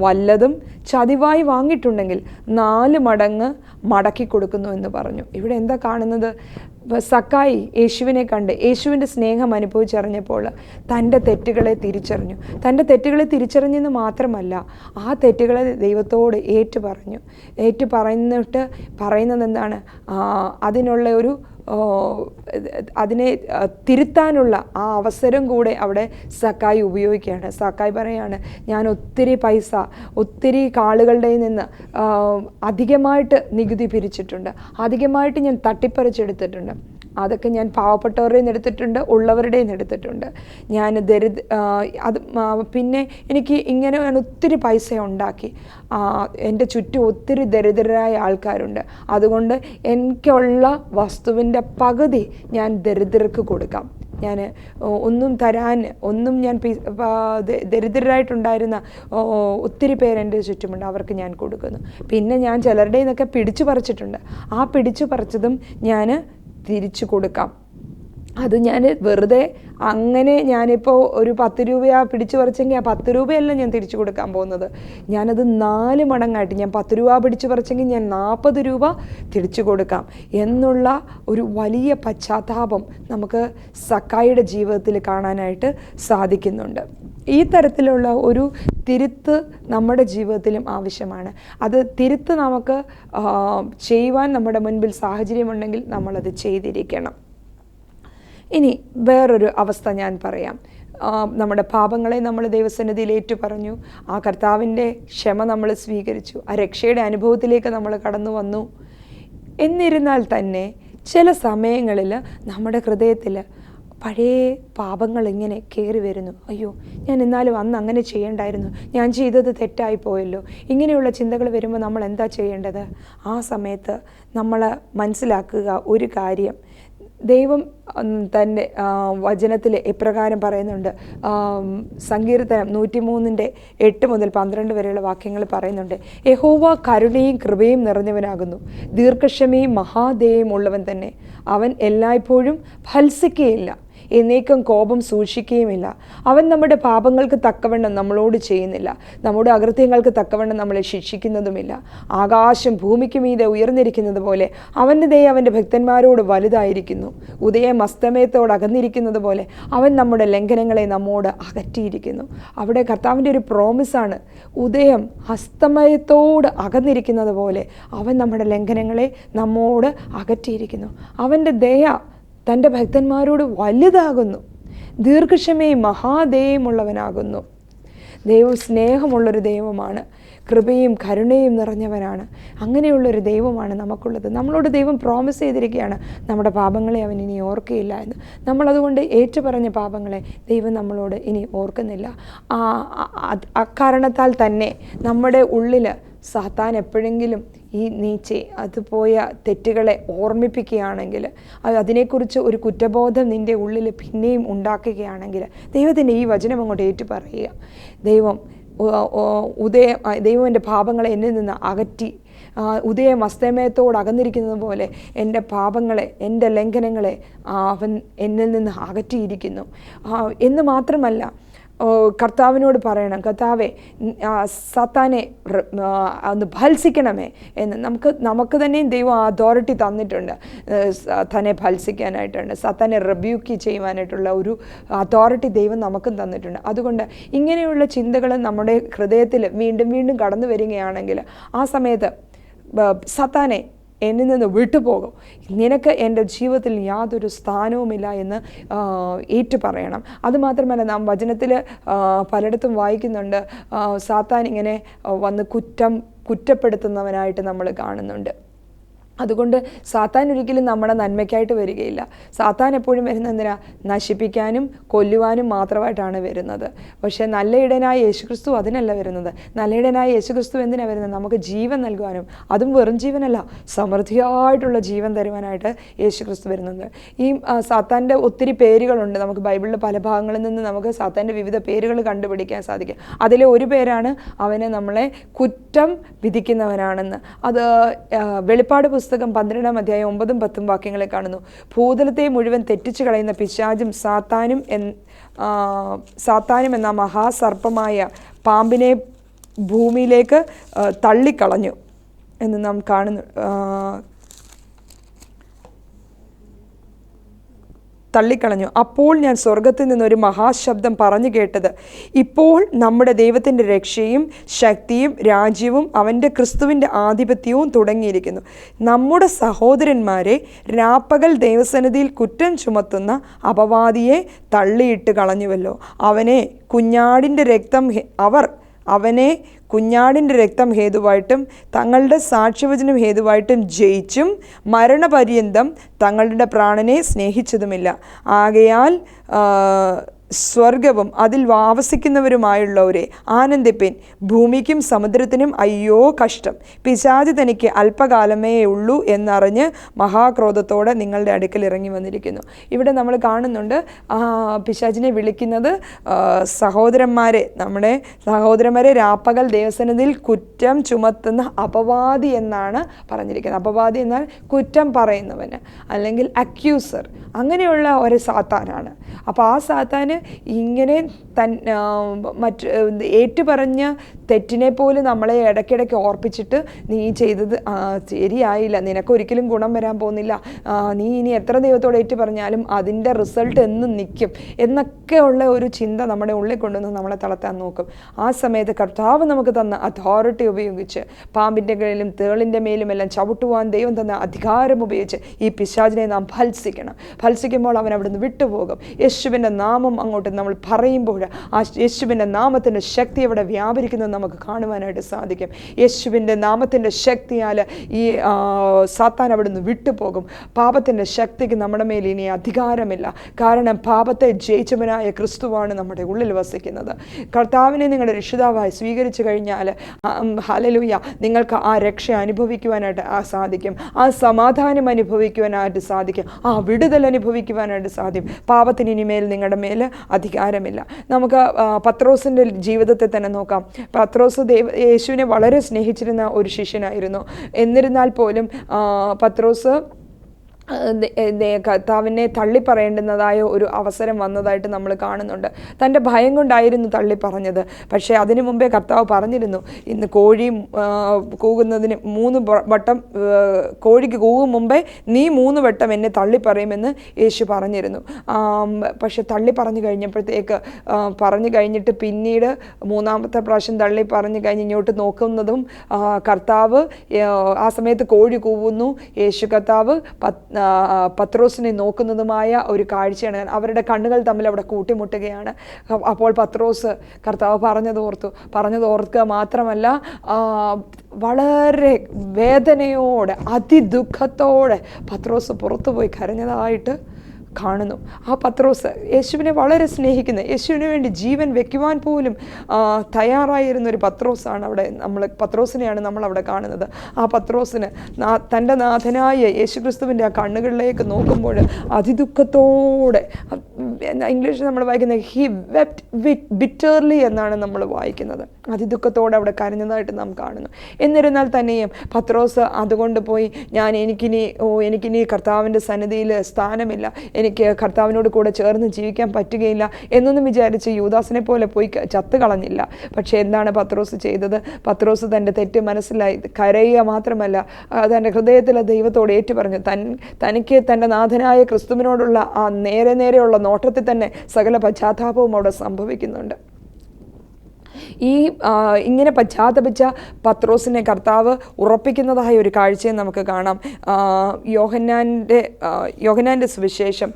വല്ലതും ചതിവായി വാങ്ങിയിട്ടുണ്ടെങ്കിൽ 4 മടങ്ങ് മടക്കി കൊടുക്കുന്നു എന്ന് പറഞ്ഞു. ഇവിടെ എന്താ കാണുന്നത്? സക്കായി യേശുവിനെ കണ്ട് യേശുവിൻ്റെ സ്നേഹം അനുഭവിച്ചറിഞ്ഞപ്പോൾ തൻ്റെ തെറ്റുകളെ തിരിച്ചറിഞ്ഞു. തൻ്റെ തെറ്റുകളെ തിരിച്ചറിഞ്ഞെന്ന് മാത്രമല്ല, ആ തെറ്റുകളെ ദൈവത്തോട് ഏറ്റുപറഞ്ഞിട്ട് പറയുന്നത് എന്താണ്? അതിനുള്ള ഒരു അതിനെ തിരുത്താനുള്ള ആ അവസരം കൂടെ അവിടെ സക്കായി ഉപയോഗിക്കുകയാണ്. സക്കായി പറയാണ്, ഞാൻ ഒത്തിരി പൈസ ഒത്തിരി ആളുകളുടെ നിന്ന് അധികമായിട്ട് നികുതി പിരിച്ചിട്ടുണ്ട്, അധികമായിട്ട് ഞാൻ തട്ടിപ്പറിച്ചെടുത്തിട്ടുണ്ട്. അതൊക്കെ ഞാൻ പാവപ്പെട്ടവരുടെ നിന്ന് എടുത്തിട്ടുണ്ട്, ഉള്ളവരുടെ നിന്ന് എടുത്തിട്ടുണ്ട്. ഞാൻ പിന്നെ എനിക്ക് ഇങ്ങനെ ഞാൻ ഒത്തിരി പൈസ ഉണ്ടാക്കി. എൻ്റെ ചുറ്റും ഒത്തിരി ദരിദ്രരായ ആൾക്കാരുണ്ട്. അതുകൊണ്ട് എനിക്കുള്ള വസ്തുവിൻ്റെ പകുതി ഞാൻ ദരിദ്രർക്ക് കൊടുക്കാം. ഞാൻ ഒന്നും ഞാൻ ദരിദ്രരായിട്ടുണ്ടായിരുന്ന ഒത്തിരി പേര് എൻ്റെ ചുറ്റുമുണ്ട്, അവർക്ക് ഞാൻ കൊടുക്കുന്നു. പിന്നെ ഞാൻ ചിലരുടെ നിന്നൊക്കെ പിടിച്ചു പറിച്ചിട്ടുണ്ട്. ആ പിടിച്ചു പറിച്ചതും ഞാൻ തിരിച്ചു കൊടുക്കാം. അത് ഞാൻ വെറുതെ അങ്ങനെ ഞാനിപ്പോൾ ഒരു 10 രൂപ പിടിച്ചു പറിച്ചെങ്കിൽ ആ 10 രൂപയല്ല ഞാൻ തിരിച്ചു കൊടുക്കാൻ പോകുന്നത്. ഞാനത് 4 മടങ്ങായിട്ട്, ഞാൻ 10 രൂപ പിടിച്ചു പറിച്ചെങ്കിൽ ഞാൻ 40 രൂപ തിരിച്ചു കൊടുക്കാം എന്നുള്ള ഒരു വലിയ പശ്ചാത്താപം നമുക്ക് സക്കായിയുടെ ജീവിതത്തിൽ കാണാനായിട്ട് സാധിക്കുന്നുണ്ട്. ഈ തരത്തിലുള്ള ഒരു തിരുത്ത് നമ്മുടെ ജീവിതത്തിലും ആവശ്യമാണ്. അത് തിരുത്ത് നമുക്ക് ചെയ്യുവാൻ നമ്മുടെ മുൻപിൽ സാഹചര്യമുണ്ടെങ്കിൽ നമ്മളത് ചെയ്തിരിക്കണം. ഇനി വേറൊരു അവസ്ഥ ഞാൻ പറയാം. നമ്മുടെ പാപങ്ങളെ നമ്മൾ ദൈവസന്നിധിയിൽ ഏറ്റുപറഞ്ഞു, ആ കർത്താവിൻ്റെ ക്ഷമ നമ്മൾ സ്വീകരിച്ചു, ആ രക്ഷയുടെ അനുഭവത്തിലേക്ക് നമ്മൾ കടന്നു വന്നു. എന്നിരുന്നാൽ തന്നെ ചില സമയങ്ങളിൽ നമ്മുടെ ഹൃദയത്തിൽ പഴയ പാപങ്ങൾ ഇങ്ങനെ കയറി വരുന്നു. അയ്യോ, ഞാൻ എന്നാലും അന്ന് അങ്ങനെ ചെയ്യേണ്ടായിരുന്നു, ഞാൻ ചെയ്തത് തെറ്റായി പോയല്ലോ. ഇങ്ങനെയുള്ള ചിന്തകൾ വരുമ്പോൾ നമ്മൾ എന്താ ചെയ്യേണ്ടത്? ആ സമയത്ത് നമ്മൾ മനസ്സിലാക്കുക ഒരു കാര്യം, ദൈവം തൻ്റെ വചനത്തിൽ ഇപ്രകാരം പറയുന്നുണ്ട്. സങ്കീർത്തനം 103:8-12 വരെയുള്ള വാക്യങ്ങൾ പറയുന്നുണ്ട്. യഹോവ കരുണയും കൃപയും നിറഞ്ഞവനാകുന്നു, ദീർഘക്ഷമയും മഹാദയയും ഉള്ളവൻ തന്നെ. അവൻ എല്ലായ്പ്പോഴും ഭത്സിക്കുകയില്ല, എന്നേക്കും കോപം സൂക്ഷിക്കുകയുമില്ല. അവൻ നമ്മുടെ പാപങ്ങൾക്ക് തക്കവണ്ണം നമ്മളോട് ചെയ്യുന്നില്ല, നമ്മുടെ അകൃത്യങ്ങൾക്ക് തക്കവണ്ണം നമ്മളെ ശിക്ഷിക്കുന്നതുമില്ല. ആകാശം ഭൂമിക്ക് മീതെ ഉയർന്നിരിക്കുന്നത് പോലെ അവൻ്റെ ദയ അവൻ്റെ ഭക്തന്മാരോട് വലുതായിരിക്കുന്നു. ഉദയം അസ്തമയത്തോട് അകന്നിരിക്കുന്നത് പോലെ അവൻ നമ്മുടെ ലംഘനങ്ങളെ നമ്മോട് അകറ്റിയിരിക്കുന്നു. അവിടെ കർത്താവിൻ്റെ ഒരു പ്രോമിസാണ്. ഉദയം അസ്തമയത്തോട് അകന്നിരിക്കുന്നത് പോലെ അവൻ നമ്മുടെ ലംഘനങ്ങളെ നമ്മോട് അകറ്റിയിരിക്കുന്നു. അവൻ്റെ ദയ തൻ്റെ ഭക്തന്മാരോട് വലുതാകുന്നു, ദീർഘക്ഷമയും മഹാദയമുള്ളവനാകുന്നു. ദൈവം സ്നേഹമുള്ളൊരു ദൈവമാണ്, കൃപയും കരുണയും നിറഞ്ഞവനാണ്. അങ്ങനെയുള്ളൊരു ദൈവമാണ് നമുക്കുള്ളത്. നമ്മളോട് ദൈവം പ്രോമിസ് ചെയ്തിരിക്കുകയാണ്, നമ്മുടെ പാപങ്ങളെ അവൻ ഇനി ഓർക്കുകയില്ല എന്ന്. നമ്മളതുകൊണ്ട് ഏറ്റുപറഞ്ഞ പാപങ്ങളെ ദൈവം നമ്മളോട് ഇനി ഓർക്കുന്നില്ല. അക്കാരണത്താൽ തന്നെ നമ്മുടെ ഉള്ളിൽ സാത്താൻ എപ്പോഴെങ്കിലും അത് പോയ തെറ്റുകളെ ഓർമ്മിപ്പിക്കുകയാണെങ്കിൽ, അതിനെക്കുറിച്ച് ഒരു കുറ്റബോധം നിൻ്റെ ഉള്ളിൽ പിന്നെയും ഉണ്ടാക്കുകയാണെങ്കിൽ, ദൈവത്തിൻ്റെ ഈ വചനം അങ്ങോട്ട് ഏറ്റു പറയുക. ദൈവം എൻ്റെ പാപങ്ങളെ എന്നിൽ നിന്ന് അകറ്റി, ഉദയം അസ്തമയത്തോട് അകന്നിരിക്കുന്നത് പോലെ എൻ്റെ പാപങ്ങളെ, എൻ്റെ ലംഘനങ്ങളെ അവൻ എന്നിൽ നിന്ന് അകറ്റിയിരിക്കുന്നു എന്ന് മാത്രമല്ല, കർത്താവിനോട് പറയണം, കർത്താവെ സാത്താനെ ഒന്ന് ഭത്സിക്കണമേ എന്ന്. നമുക്ക് തന്നെയും ദൈവം അതോറിറ്റി തന്നിട്ടുണ്ട്, സാത്താനെ ഭത്സിക്കാനായിട്ടുണ്ട്, സാത്താനെ റിബ്യൂക്ക് ചെയ്യുവാനായിട്ടുള്ള ഒരു അതോറിറ്റി ദൈവം നമുക്കും തന്നിട്ടുണ്ട്. അതുകൊണ്ട് ഇങ്ങനെയുള്ള ചിന്തകൾ നമ്മുടെ ഹൃദയത്തിൽ വീണ്ടും വീണ്ടും കടന്നു വരികയാണെങ്കിൽ, ആ സമയത്ത് സാത്താനെ എന്നിൽ നിന്ന് വിട്ടുപോകും, നിനക്ക് എൻ്റെ ജീവിതത്തിൽ യാതൊരു സ്ഥാനവുമില്ല എന്ന് ഏറ്റുപറയണം. അതുമാത്രമല്ല, നാം വചനത്തിൽ പലയിടത്തും വായിക്കുന്നുണ്ട്, സാത്താൻ ഇങ്ങനെ വന്ന് കുറ്റപ്പെടുത്തുന്നവനായിട്ട് നമ്മൾ കാണുന്നുണ്ട്. അതുകൊണ്ട് സാത്താൻ ഒരിക്കലും നമ്മുടെ നന്മയ്ക്കായിട്ട് വരികയില്ല. സാത്താൻ എപ്പോഴും വരുന്നത് എന്തിനാ? നശിപ്പിക്കാനും കൊല്ലുവാനും മാത്രമായിട്ടാണ് വരുന്നത്. പക്ഷേ നല്ല ഇടയനായ യേശുക്രിസ്തു അതിനല്ല വരുന്നത്. നല്ല ഇടയനായ യേശുക്രിസ്തു എന്തിനാണ് വരുന്നത്? നമുക്ക് ജീവൻ നൽകുവാനും, അതും വെറും ജീവനല്ല, സമൃദ്ധിയായിട്ടുള്ള ജീവൻ തരുവാനായിട്ട് യേശുക്രിസ്തു വരുന്നത്. ഈ സാത്താൻ്റെ ഒത്തിരി പേരുകളുണ്ട്. നമുക്ക് ബൈബിളിൽ പല ഭാഗങ്ങളിൽ നിന്ന് നമുക്ക് സാത്താൻ്റെ വിവിധ പേരുകൾ കണ്ടുപിടിക്കാൻ സാധിക്കും. അതിലെ ഒരു പേരാണ് അവനെ നമ്മളെ കുറ്റം വിധിക്കുന്നവനാണെന്ന്. അത് വെളിപ്പാട് പുസ്തകം 12-ാം അധ്യായം 9-10 വാക്യങ്ങളെ കാണുന്നു. ഭൂതലത്തെ മുഴുവൻ തെറ്റിച്ചു കളയുന്ന പിശാചും സാത്താനും എന്ന മഹാസർപ്പമായ പാമ്പിനെ ഭൂമിയിലേക്ക് തള്ളിക്കളഞ്ഞു എന്ന് നാം കാണുന്നു. അപ്പോൾ ഞാൻ സ്വർഗത്തിൽ നിന്നൊരു മഹാശബ്ദം പറഞ്ഞു കേട്ടത്, ഇപ്പോൾ നമ്മുടെ ദൈവത്തിൻ്റെ രക്ഷയും ശക്തിയും രാജ്യവും അവൻ്റെ ക്രിസ്തുവിൻ്റെ ആധിപത്യവും തുടങ്ങിയിരിക്കുന്നു. നമ്മുടെ സഹോദരന്മാരെ രാപ്പകൽ ദൈവസന്നിധിയിൽ കുറ്റം ചുമത്തുന്ന അപവാദിയെ തള്ളിയിട്ട് കളഞ്ഞുവല്ലോ. അവനെ കുഞ്ഞാടിൻ്റെ രക്തം ഹേതുവായിട്ടും തങ്ങളുടെ സാക്ഷ്യവചനം ഹേതുവായിട്ടും ജയിച്ചും മരണപര്യന്തം തങ്ങളുടെ പ്രാണനെ സ്നേഹിച്ചതുമില്ല. ആകയാൽ സ്വർഗവും അതിൽ ആവസിക്കുന്നവരുമായുള്ളവരെ ആനന്ദിപ്പിൻ. ഭൂമിക്കും സമുദ്രത്തിനും അയ്യോ കഷ്ടം, പിശാച് തനിക്ക് അല്പകാലമേ ഉള്ളൂ എന്നറിഞ്ഞ് മഹാക്രോധത്തോടെ നിങ്ങളുടെ അടുക്കൽ ഇറങ്ങി വന്നിരിക്കുന്നു. ഇവിടെ നമ്മൾ കാണുന്നുണ്ട് പിശാചിനെ വിളിക്കുന്നത് നമ്മുടെ സഹോദരന്മാരെ രാപ്പകൽ ദേവസന്നിധിയിൽ കുറ്റം ചുമത്തുന്ന അപവാദി എന്നാണ് പറഞ്ഞിരിക്കുന്നത്. അപവാദി എന്നാൽ കുറ്റം പറയുന്നവന്, അല്ലെങ്കിൽ അക്യൂസർ, അങ്ങനെയുള്ള ഒരു സാത്താനാണ്. അപ്പോൾ ആ സാത്താന് ഇങ്ങനെ ഏറ്റുപറഞ്ഞ തെറ്റിനെ പോലും നമ്മളെ ഇടയ്ക്കിടയ്ക്ക് ഓർപ്പിച്ചിട്ട്, നീ ചെയ്തത് ശരിയായില്ല, നിനക്കൊരിക്കലും ഗുണം വരാൻ പോകുന്നില്ല, നീ ഇനി എത്ര ദൈവത്തോട് ഏറ്റു പറഞ്ഞാലും അതിൻ്റെ റിസൾട്ട് എന്നും നിൽക്കും എന്നൊക്കെയുള്ള ഒരു ചിന്ത നമ്മുടെ ഉള്ളിൽ കൊണ്ടുവന്ന് നമ്മളെ തളർത്താൻ നോക്കും. ആ സമയത്ത് കർത്താവ് നമുക്ക് തന്ന അതോറിറ്റി ഉപയോഗിച്ച് പാമ്പിൻ്റെ മേലും തേളിൻ്റെ മേലും എല്ലാം ചവിട്ടുവാൻ ദൈവം തന്ന അധികാരം ഉപയോഗിച്ച് ഈ പിശാചിനെ നാം ഭത്സിക്കുമ്പോൾ അവൻ അവിടുന്ന് വിട്ടുപോകും. യേശുവിൻ്റെ നാമം അങ്ങോട്ട് നമ്മൾ പറയുമ്പോൾ ആ യേശുവിൻ്റെ നാമത്തിൻ്റെ ശക്തി അവിടെ വ്യാപരിക്കുന്നത് നമുക്ക് കാണുവാനായിട്ട് സാധിക്കും. യേശുവിൻ്റെ നാമത്തിൻ്റെ ശക്തിയാൽ ഈ സാത്താൻ അവിടുന്ന് വിട്ടുപോകും. പാപത്തിൻ്റെ ശക്തിക്ക് നമ്മുടെ മേൽ ഇനി അധികാരമില്ല. കാരണം പാപത്തെ ജയിച്ചവനായ ക്രിസ്തുവാണ് നമ്മുടെ ഉള്ളിൽ വസിക്കുന്നത്. കർത്താവിനെ നിങ്ങളുടെ രക്ഷിതാവായി സ്വീകരിച്ചു കഴിഞ്ഞാൽ ഹല്ലേലൂയ, നിങ്ങൾക്ക് ആ രക്ഷ അനുഭവിക്കുവാനായിട്ട് സാധിക്കും, ആ സമാധാനം അനുഭവിക്കുവാനായിട്ട് സാധിക്കും, ആ വിടുതൽ അനുഭവിക്കുവാനായിട്ട് സാധിക്കും. പാപത്തിന് ഇനിമേൽ നിങ്ങളുടെ മേൽ അധികാരമില്ല. നമുക്ക് പത്രോസിൻ്റെ ജീവിതത്തെ തന്നെ നോക്കാം. പത്രോസ് യേശുവിനെ വളരെ സ്നേഹിച്ചിരുന്ന ഒരു ശിഷ്യനായിരുന്നു. എന്നിരുന്നാൽ പോലും പത്രോസ് കർത്താവിനെ തള്ളിപ്പറയേണ്ടുന്നതായ ഒരു അവസരം വന്നതായിട്ട് നമ്മൾ കാണുന്നുണ്ട്. തൻ്റെ ഭയം കൊണ്ടായിരുന്നു തള്ളിപ്പറഞ്ഞത്. പക്ഷേ അതിനു മുമ്പേ കർത്താവ് പറഞ്ഞിരുന്നു, ഇന്ന് കോഴി കൂകുന്നതിന് 3 വട്ടം, കോഴിക്ക് കൂകും മുമ്പേ നീ 3 വട്ടം എന്നെ തള്ളിപ്പറയുമെന്ന് യേശു പറഞ്ഞിരുന്നു. പക്ഷെ തള്ളിപ്പറഞ്ഞു കഴിഞ്ഞിട്ട് പിന്നീട് 3-ാമത്തെ പ്രാവശ്യം തള്ളിപ്പറഞ്ഞു കഴിഞ്ഞ് ഇങ്ങോട്ട് നോക്കുന്നതും കർത്താവ്, ആ സമയത്ത് കോഴി കൂവുന്നു, യേശു കർത്താവ് പത്രോസിനെ നോക്കുന്നതുമായ ഒരു കാഴ്ചയാണ്. അവരുടെ കണ്ണുകൾ തമ്മിൽ അവിടെ കൂട്ടിമുട്ടുകയാണ്. അപ്പോൾ പത്രോസ് കർത്താവ് പറഞ്ഞതോർക്കുക മാത്രമല്ല, വളരെ വേദനയോടെ അതിദുഃഖത്തോടെ പത്രോസ് പുറത്തുപോയി കരഞ്ഞതായിട്ട് കാണുന്നു. ആ പത്രോസ് യേശുവിനെ വളരെ സ്നേഹിക്കുന്ന, യേശുവിന് വേണ്ടി ജീവൻ വെക്കുവാൻ പോലും തയ്യാറായിരുന്ന ഒരു പത്രോസാണ് അവിടെ പത്രോസിനെയാണ് നമ്മൾ അവിടെ കാണുന്നത്. ആ പത്രോസിന് തൻ്റെ നാഥനായ യേശുക്രിസ്തുവിൻ്റെ ആ കണ്ണുകളിലേക്ക് നോക്കുമ്പോൾ അതിദുഃഖത്തോടെ, ഇംഗ്ലീഷിൽ നമ്മൾ വായിക്കുന്നത് ഹി വെപ്റ്റ് ബിറ്റർലി എന്നാണ് നമ്മൾ വായിക്കുന്നത്. അതിദുഃഖത്തോടെ അവിടെ കരഞ്ഞതായിട്ട് നാം കാണുന്നു. എന്നിരുന്നാൽ തന്നെയും പത്രോസ് അതുകൊണ്ട് പോയി എനിക്കിനി കർത്താവിൻ്റെ സന്നിധിയിൽ സ്ഥാനമില്ല, എനിക്ക് കർത്താവിനോട് കൂടെ ചേർന്ന് ജീവിക്കാൻ പറ്റുകയില്ല എന്നൊന്നും വിചാരിച്ച് യൂദാസിനെ പോലെ പോയി ചത്ത് കളഞ്ഞില്ല. പക്ഷേ എന്താണ് പത്രോസ് ചെയ്തത്? പത്രോസ് തൻ്റെ തെറ്റ് മനസ്സിലായി കരയുക മാത്രമല്ല, തൻ്റെ ഹൃദയത്തിൽ ദൈവത്തോട് ഏറ്റുപറഞ്ഞു. തനിക്ക് തൻ്റെ നാഥനായ ക്രിസ്തുവിനോടുള്ള ആ നേരെയുള്ള നോട്ടത്തിൽ തന്നെ സകല പശ്ചാത്താപവും അവിടെ സംഭവിക്കുന്നുണ്ട്. ഇങ്ങനെ പശ്ചാത്തപിച്ച പത്രോസിനെ കർത്താവ് ഉറപ്പിക്കുന്നതായ ഒരു കാഴ്ചയും നമുക്ക് കാണാം. യോഹന്നാൻ്റെ സുവിശേഷം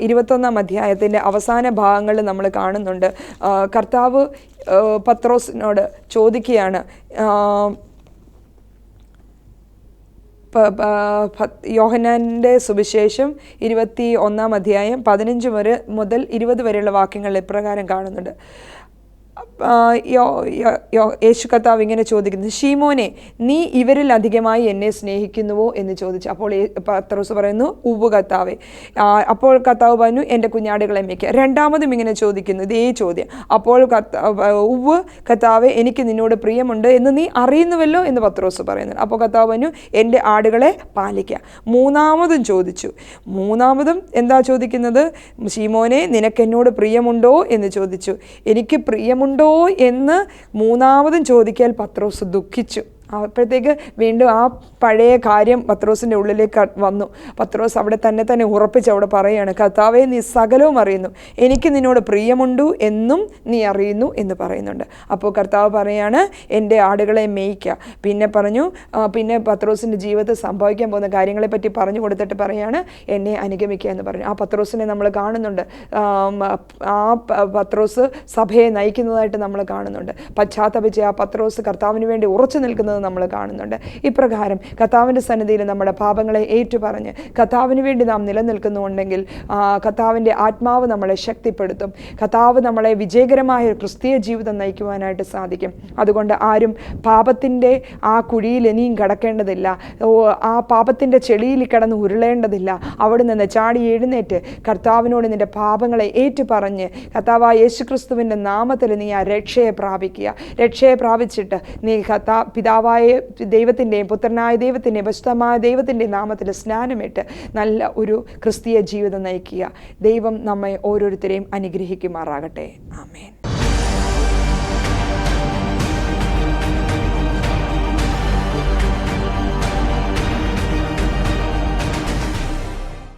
21-ാം അധ്യായത്തിൻ്റെ അവസാന ഭാഗങ്ങളിൽ നമ്മൾ കാണുന്നുണ്ട്. കർത്താവ് പത്രോസിനോട് ചോദിക്കുകയാണ്, യോഹന്നാൻ്റെ സുവിശേഷം 21-ാം അധ്യായം 15 മുതൽ 20 വരെയുള്ള വാക്യങ്ങൾ ഇപ്രകാരം കാണുന്നുണ്ട്. യേശു കർത്താവ് ഇങ്ങനെ ചോദിക്കുന്നു, ശീമോനെ, നീ ഇവരിൽ അധികമായി എന്നെ സ്നേഹിക്കുന്നുവോ എന്ന് ചോദിച്ചു. അപ്പോൾ പത്രോസ് പറയുന്നു, ഉവ്വ് കർത്താവേ. അപ്പോൾ കർത്താവ് പറഞ്ഞു, എൻ്റെ കുഞ്ഞാടുകളെ മേയ്ക്കുക. രണ്ടാമതും ഇങ്ങനെ ചോദിക്കുന്നു, ഇതേ ചോദ്യം. അപ്പോൾ ഉവ്വ് കർത്താവേ, എനിക്ക് നിന്നോട് പ്രിയമുണ്ട് എന്ന് നീ അറിയുന്നുവല്ലോ എന്ന് പത്രോസ് പറയുന്നു. അപ്പോൾ കർത്താവ് പറഞ്ഞു, എൻ്റെ ആടുകളെ പാലിക്കുക. മൂന്നാമതും ചോദിച്ചു. മൂന്നാമതും എന്താ ചോദിക്കുന്നത്? ശീമോനെ, നിനക്കെന്നോട് പ്രിയമുണ്ടോ എന്ന് ചോദിച്ചു. എനിക്ക് പ്രിയമുണ്ടോ എന്ന് മൂന്നാമതും ചോദിക്കാൻ പത്രോസ് ദുഃഖിച്ചു. അപ്പോഴത്തേക്ക് വീണ്ടും ആ പഴയ കാര്യം പത്രോസിൻ്റെ ഉള്ളിലേക്ക് വന്നു. പത്രോസ് അവിടെ തന്നെ ഉറപ്പിച്ച് അവിടെ പറയുകയാണ്, കർത്താവേ, നീ സകലവും അറിയുന്നു, എനിക്ക് നിന്നോട് പ്രിയമുണ്ടു എന്നും നീ അറിയുന്നു എന്ന് പറയുന്നുണ്ട്. അപ്പോൾ കർത്താവ് പറയാണ്, എൻ്റെ ആടുകളെ മേയ്ക്കുക. പിന്നെ പത്രോസിൻ്റെ ജീവിതത്തിൽ സംഭവിക്കാൻ പോകുന്ന കാര്യങ്ങളെപ്പറ്റി പറഞ്ഞു കൊടുത്തിട്ട് പറയാണ്, എന്നെ അനുഗമിക്കുക എന്ന് പറഞ്ഞു. ആ പത്രോസിനെ നമ്മൾ കാണുന്നുണ്ട്. ആ പത്രോസ് സഭയെ നയിക്കുന്നതായിട്ട് നമ്മൾ കാണുന്നുണ്ട്. പശ്ചാത്തപിച്ച് ആ പത്രോസ് കർത്താവിന് വേണ്ടി ഉറച്ചു നിൽക്കുന്നത് നമ്മൾ കാണുന്നുണ്ട്. ഇപ്രകാരം കർത്താവിൻ്റെ സന്നിധിയിൽ നമ്മുടെ പാപങ്ങളെ ഏറ്റുപറഞ്ഞ് കർത്താവിന് വേണ്ടി നാം നിലനിൽക്കുന്നുണ്ടെങ്കിൽ കർത്താവിൻ്റെ ആത്മാവ് നമ്മളെ ശക്തിപ്പെടുത്തും. കർത്താവ് നമ്മളെ വിജയകരമായ ഒരു ക്രിസ്തീയ ജീവിതം നയിക്കുവാനായിട്ട് സാധിക്കും. അതുകൊണ്ട് ആരും പാപത്തിൻ്റെ ആ കുഴിയിൽ ഇനിയും കടക്കേണ്ടതില്ല, ആ പാപത്തിൻ്റെ ചെളിയിൽ കിടന്ന് ഉരുളേണ്ടതില്ല. അവിടെ നിന്ന് ചാടി എഴുന്നേറ്റ് കർത്താവിനോട് നിൻ്റെ പാപങ്ങളെ ഏറ്റുപറഞ്ഞ് കർത്താവായ യേശുക്രിസ്തുവിൻ്റെ നാമത്തിൽ നീ ആ രക്ഷയെ പ്രാപിക്കുക. രക്ഷയെ പ്രാപിച്ചിട്ട് നീ പിതാവായ ദൈവത്തിൻ്റെയും പുത്രനായ ദൈവത്തിൻ്റെയും പരിശുദ്ധമായ ദൈവത്തിൻ്റെയും നാമത്തിൽ സ്നാനമിട്ട് നല്ല ഒരു ക്രിസ്തീയ ജീവിതം നയിക്കുക. ദൈവം നമ്മെ ഓരോരുത്തരെയും അനുഗ്രഹിക്കുമാറാകട്ടെ. ആമേൻ.